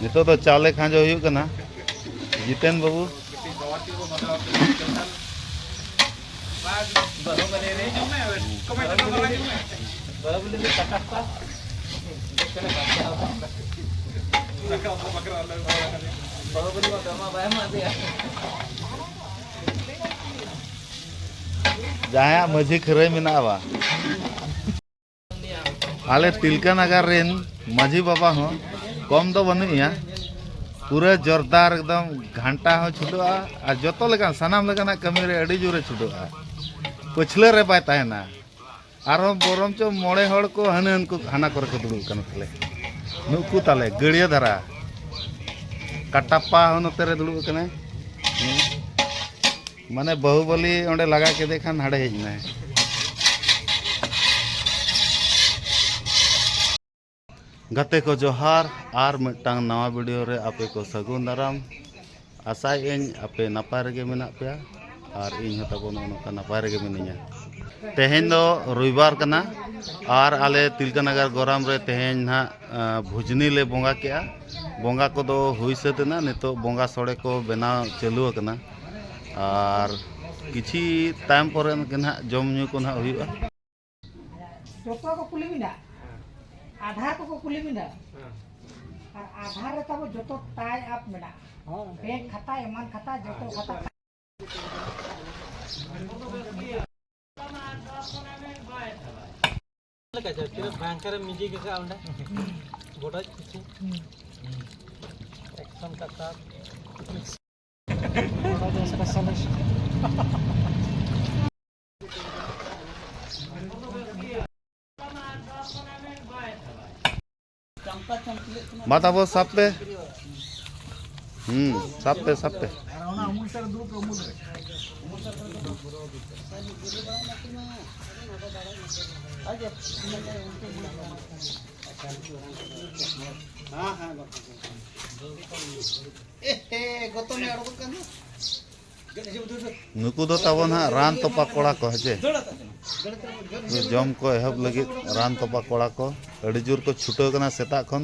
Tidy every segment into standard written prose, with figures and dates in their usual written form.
नितो तो चावले खांजो हुई कना जितेन बाबू जहाँ मझी खरई मेनावा आले तिलका नगर रेन मझी बाबा हो कम तो बनुया पूरा जोरदार एकदम घंटा हो छुटुआ और जतो लेकान सानाम लेकाना कमी रे अड़ी जोरे छुटुआ पछले रे बाय ताहेना आरो बोरम चो मोड़े हड़ को हनन को हाना कर के दुड़ु कन तले नुकु ताले गड़िया धरा कटापा होन तेरे दुड़ु कने माने बाहुबली ओंडे लगा के देखान हाड़े हेजना गते को जोहार आर मिटांग नवा वीडियो रे आपे को सगुन दाराम आशा इन आपे नपाय रेगे मेना पे और इन हताबोन नोका नपाय रेगे मिनिया तेहेन दो रविवार कना और आले तिलका नगर गोराम रे तेहेन ना भुजनी ले बोंगा केआ बोंगा को दो हुई सतना नितो बोंगा सोड़े को बनाव चालू कना और किछि टाइम पर के ना जम न्यू को ना हुईबा जोतो को कुली मिना आधार को कुली मिना और आधार रे तब जोतो टाई अप मिना बैंक खाता एमान खाता जोतो खाता लगा जो बैंक रे मिजी के का उंडा गोडा किछि एक्शन खाता गोडा स्पेशलिस्ट माता वो सापे सापे नुकु दो तबन हा रान तोपा कोड़ा को हजे जम को एहब लगे रान तोपा कोड़ा को अड़ी जोर को छुटो कना सेता खन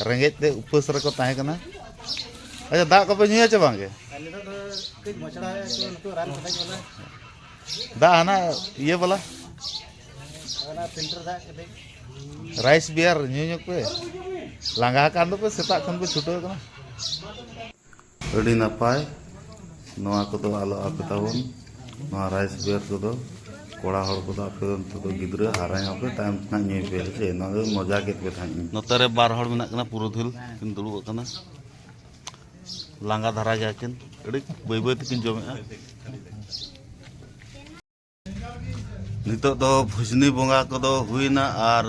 रेंगेज ते उपस रे को ताहे कना अच्छा दा को पे नुया चे बांगे दा हना ये वाला राइस बियर न्यू पे लांगा कान दो पे सेता खन पे छुटो कना अड़ी नपाय नवा को तो आलो आपे ताबन नवा राइस बियर को तो कोड़ा हड़ को आपे तो गिद्रा हारा पे टाइम ना न्यू पे से ना मजा के पे थाई नतरे बार हड़ मेना कना पुरोधिल किन दुड़ु कना लांगा धरा गया किन अड़ी बई बई किन जमेआ नितो दो भुजनी बोंगा को दो हुईना और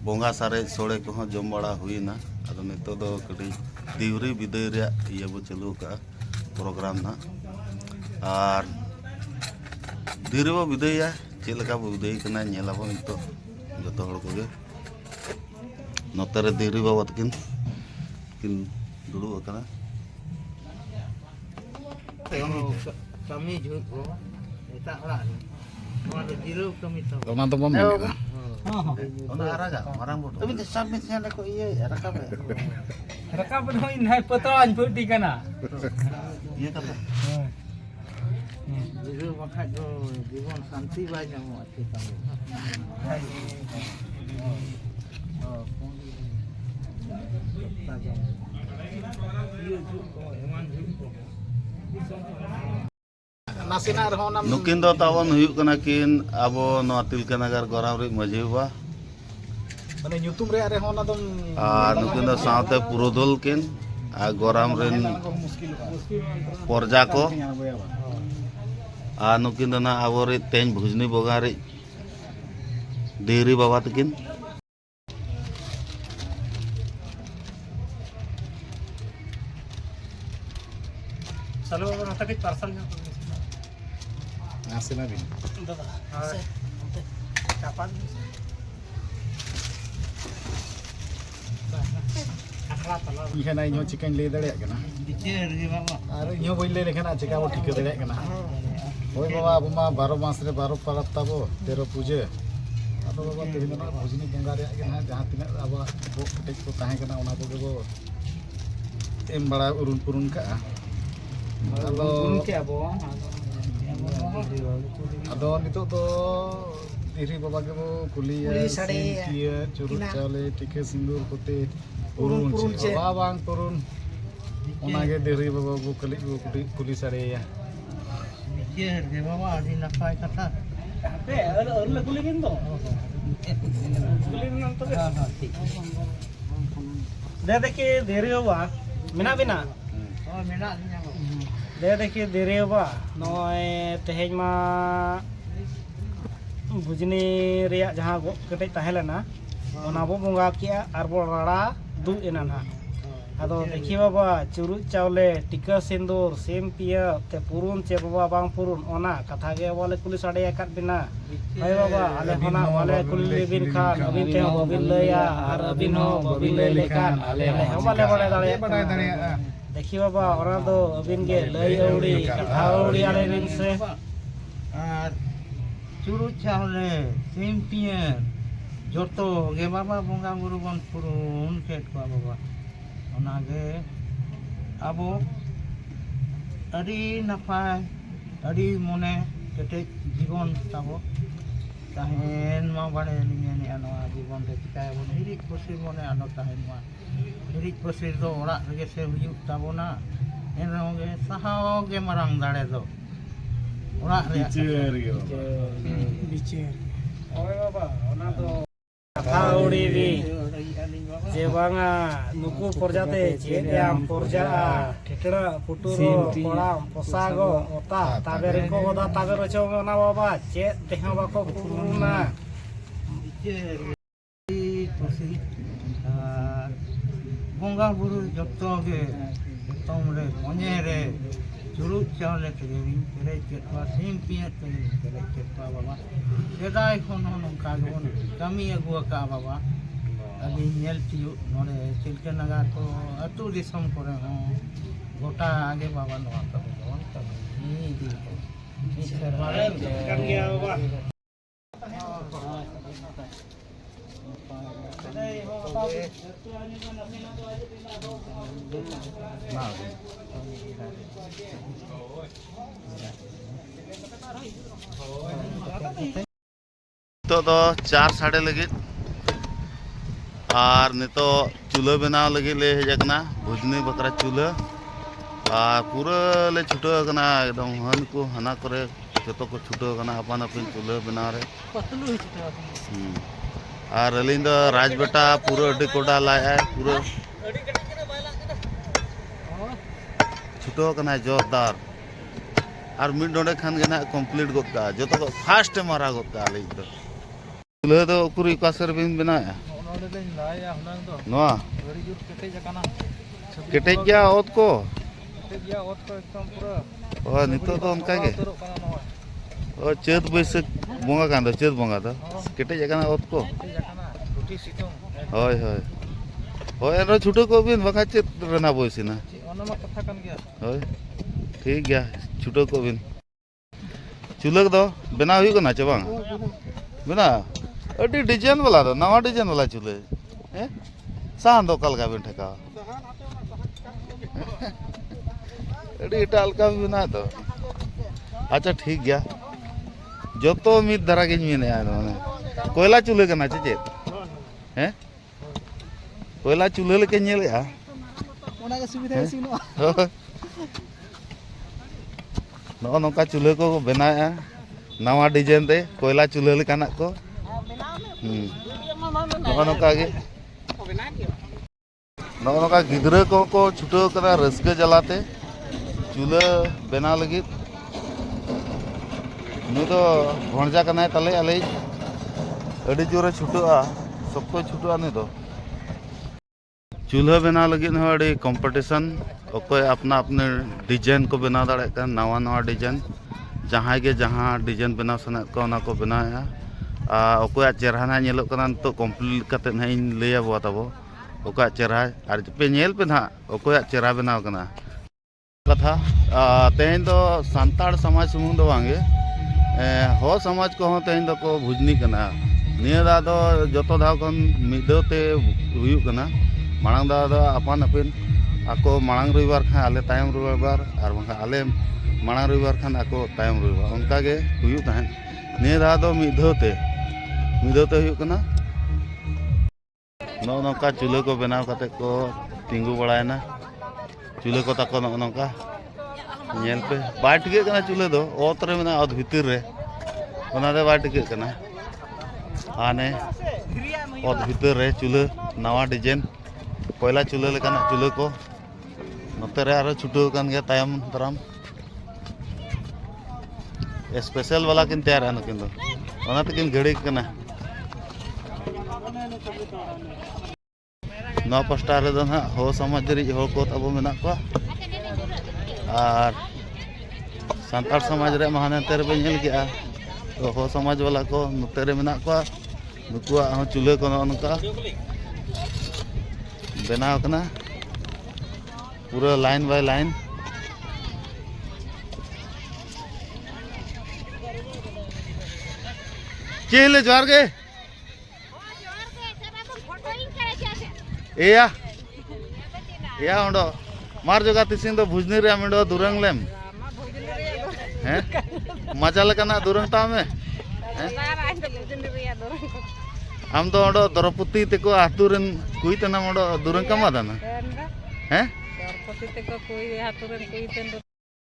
बोंगा सारे सोड़े को हो जम बड़ा हुईना अदो नितो दो कडी दिवरी विदय रे ये बो चालू का प्रोग्राम ना और धीरे बो विदया चे लका बो विदय कना नेलाबो नितो जतो हड़ को गे नतरे धीरे बाबा तकिन किन दुड़ु कना कमी झुट को एता हड़ा नवा दे जीरो कमी तो ओना तो बम मेना हां ओना आरागा मारांग बोट तबे सब में से को ये रकाब होई नहीं पता आज फुटी कना ये कता जीरो वखा जो जीवन शांति बाय जामो अच्छे काम नुकिन दो तावन हुयुक कना किन आबो नवा तिलका नगर गोराम रे मझी बा माने ᱧᱩᱛᱩᱢ रे रे होना दम आ नुकिन दो साथे पुरोधल किन आ गोराम रेन परजा को आ नुकिन दो ना आबो रे तेज भुजनी बोगा रे देरी बाबा तकिन चलो आता के पार्सल आसेना भी दादा हां चापाल इखाना इन चिकन ले दड़े कना अरे इन बई ले लेखना चिका वो ठीक दड़े कना ओय बाबा अब मा 12 मास रे 12 परब ताबो 13 पूजे अतो बाबा तेहिन ना भोजनी गंगा रे के ना जहां तिना अब बो कटेक को ताहे कना ओना को em bala urun ka ado nito to diri baba ke bo kuliya Kuli sade, kia curut ina. chale tike sindur kote Urun urun ce. baba bang turun ona ge diri baba bo kuli sare ya Bicara ke bawa di nafai kata. Hape le kulibin to. Kulibin to. Tik. दे देखिए दे रहे हो बा मिना बिना Oh, menak ni yang. दे देखिए दे रहे हो बा नय तेहेज मा भुजनी रिया जहां कटेज ताहे लेना ओना बो बंगा किया आर बो राड़ा दु एना ना आदो देखिए बाबा चुरु चावले टिका सिंदूर सेम पिया ते पुरुन चे बाबा बांग पुरुन ओना कथा गे वाले कुली साडे एकात बिना भाई बाबा आले होना वाले कुली बिन खान अबिन ते बबिन लया आर अबिन हो बबिन लय लेकान आले हम वाले बड़े दाड़े देखिए बाबा ओना दो अबिन गे लय औड़ी कथा औड़ी आले बिन से Curut chawle, sempian, joto, ge baba bunga guru bon purun ket ko baba. Onage abo adi napai, adi mone kete jibon tabo. Tahen ma bade ni ano jibon te chikai bon hirik posir mone ano tahen ma. Hirik posir do ora rege se huyuk tabo na. Enoge sahao ge marang dare do. Ora re. Bicer gitu बिचेर ओए बाबा ओना तो कथा औड़ी भी जे बांगा नुकु परजाते चेद याम परजा ठेकड़ा पुटुरो कोड़ाम पोसागो ओता ताबे रिको ओदा ताबे रचो ओना बाबा चेद तेहा बाको पुरुना बंगा बुरु जत्तो गे तोमरे कोने रे चुरुत चावले तेरी तेरे चेतवा सेम पिया तेरे चेतवा बाबा सेदाय कोनो नोंका गोन कमी अगु का बाबा अभी नेल तियु नोरे चिलके नगा तो अतु दिसम करे हो गोटा आगे बाबा नवा तो बोन तो नी दी नी सरवारे kan gया बाबा तो 4 साढ़े लगे और नितो चूल्हा बनाव लगे ले हेजना भुजनी बकरा चूल्हा और पूरा ले छुटो कना एकदम हन को हना करे जतो को छुटो कना अपन अपन चूल्हा बनाव रे और अलिंद राज बेटा पूरा अड्डी कोडा लाया पूरा छुटो कना जोरदार और मिड डोडे खान के ना कंप्लीट गोद का जो तो फास्ट मारा गोद का ले तो चूल्हा तो पूरी कासर बिन बनाया नोआ केटे गया ओत को ओ नितो तो उनका के ओ चेत बैसक बोंगा कान दो चेत बोंगा तो केटे जगह ओत को होय होय होय एनो छुटो को बिन बखा चेत रना बोइसिना होय ठीक गया छुटो को बिन चूल्हा दो बना हुई को ना चे बांग बना अड़ी डिजाइन वाला दो नवा डिजाइन वाला चूल्हे हैं सान दो कल का बिन ठका अड़ी टाल का भी बना तो अच्छा ठीक गया जो तो मित धरा के मीने आया माने कोयला चूल्हे का ना चे हैं कोयला चूल्हे लेके नेल या ओना के सुविधा सिनो नो नौका चूल्हे को बनाया नवा डिजाइन ते कोयला चूल्हे लेकाना को नो नौका गे नो नौका गिदरा को छुटो करा रस्के जलाते चूल्हा बना लगी नु तो भणजा कना तले आले अड़ी जोरे छुटोआ सबको छुटोआ नहीं तो चूल्हा बना लगी अड़ी कंपटीशन अकोय अपना अपने डिजाइन को बना दाड़े नवा नवा डिजाइन जहाँ के जहाँ डिजाइन बना सना को ना को बनाया अकोय चेहरा ना नेलो कना तो कंप्लीट करते ना इन लैया बो तबो अकोय चेहरा और पे नेल पे ना अकोय चेहरा बनाव कना कथा तेन दो सांताड़ समाज सुमुंग दो वांगे हो समाज को हो तेन दो को भुजनी कना निया दा दो जतो दा कन मिदोते हुयु कना मांग दा दो अपन अपन ako मांग रविवार खान आले तायम रविवार और बंखा आले मांग रविवार खान ako तायम रविवार उनका के हुयु तहन निये दा दो मिधोते हुयु कना नौका चूल्हा को बनाव कते को तिंगु बड़ायना चूल्हा को तको नौका नेल पे बाय टिके कना चूल्हा दो ओत रे मेना अध भीतर रे ओना दे बाय टिके कना आने ओत भीतर रे चूल्हा नवा डिजाइन पहला चूल्हा लेकाना चूल्हा को नोते रे आरो छुटो कान गया तायम तराम स्पेशल वाला किन तैयार है नकिन दो ओना तकिन घड़ी कना नौ पास्टा रे दो ना हो समाज रे हो को तब मेना को और संतार समाज रे महानते रे बेल गया तो हो समाज वाला को नोते रे मेना को नुकुआ हो चूल्हा को नका बनाव कना पूरा लाइन बाय लाइन चेले जोर के या ओंडो मार जोगा तिसिन दो भुजनी रे आमिडो दुरंग लेम हैं मजा लकना दुरंग ता में हम तो ओंडो द्रौपदी तेको आतुरन कुई तना ओंडो दुरंग कमा दाना हैं द्रौपदी तेको कुई आतुरन कुई तन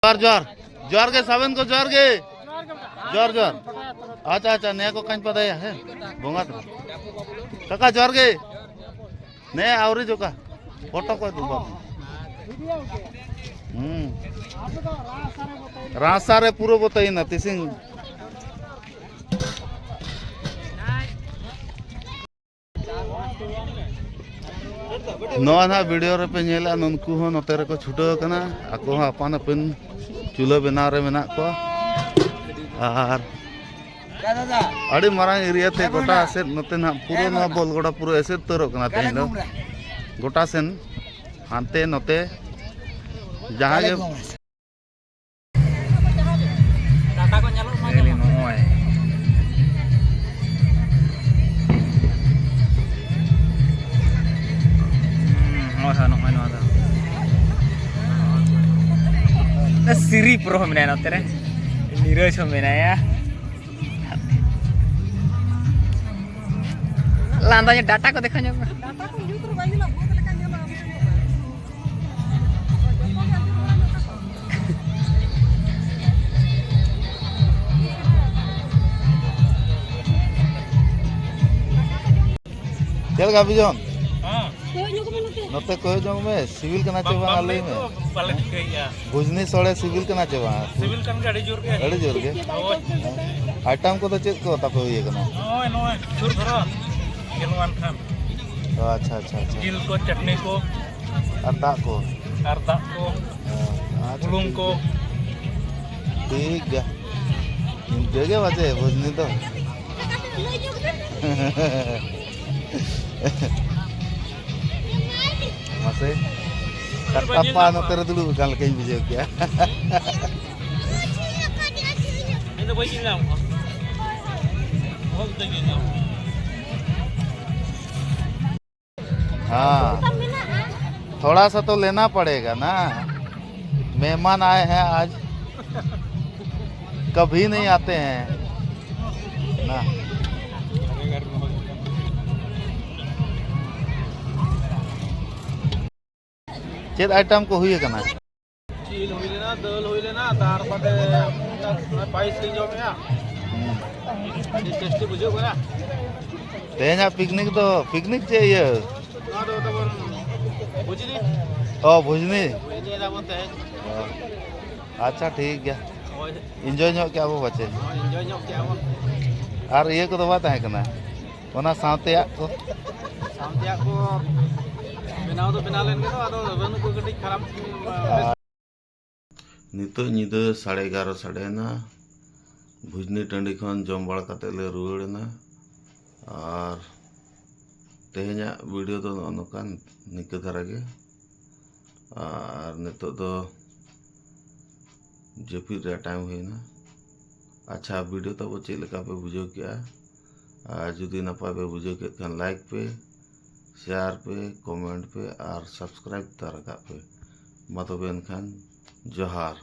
जोर जोर जोर के सावन को जोर के जोर जोर अच्छा अच्छा ने को कान पदा है बोंगा काका जोर के ने आवरी जोका फोटो को दूबा रासारे पूरा बताई ना तिसिंग नवा ना वीडियो रे पे नेला ननकु हो नते रे को छुटो कना आको हो अपन अपन चूल्हा बनाव रे मेना को और अड़ी मारांग एरिया ते गोटा से नते ना पूरा ना बोल गोटा पूरा ऐसे तरो कना ते दो गोटा सेन हानते नते जहां के डाटा को नेलो माने नोय Siri pro menai nanti re, nira cuma menai ya. Lantainya data kok dekanya apa? Data kok justru banyak lah, buat dekanya lah. Chel kapi John? नते कोई जोंग में सिविल कना चेवा आले में बाले ठिकैया भुजनी सोळे सिविल कना चेवा सिविल कन गाड़ी जोर के आइटम को तो चेक को ताको ये कना ओय नोय छुर धरो गेलवान खान अच्छा अच्छा अच्छा जिल को चटनी को अर्दा को बुलुंग को ठीक है जगह बजे भुजनी तो masih apa nanti dulu kan lagi video ya हाँ थोड़ा सा तो लेना पड़ेगा ना मेहमान आए हैं आज कभी नहीं आते हैं ना चेत आइटम को हुई कना चील हुई लेना दाल हुई लेना तार पते पाइस ले जो में टेस्टी बुझो करा तेना पिकनिक चे ये ना तो भुजनी भुजनी ना बोलते हैं अच्छा ठीक है एंजॉय नो क्या वो बच्चे एंजॉय नो क्या वो और ये को तो बात है कना ओना साथे को बनाओ तो बना लेंगे तो आदो रन को कटी खराब नितो निदे 11:30 साढ़े ना भुजनी टंडी खन जम बाड़ कते ले रुवाड़ना और तेहना वीडियो तो नोकान निके धारा गे और नितो तो जेपी रे टाइम होइना अच्छा वीडियो तो चेक लेका पे बुझो क्या जुदी नपाय पे बुझो के खान लाइक पे शेयर पे कमेंट पे और सब्सक्राइब तर पे मा तबे एनखान जोहार।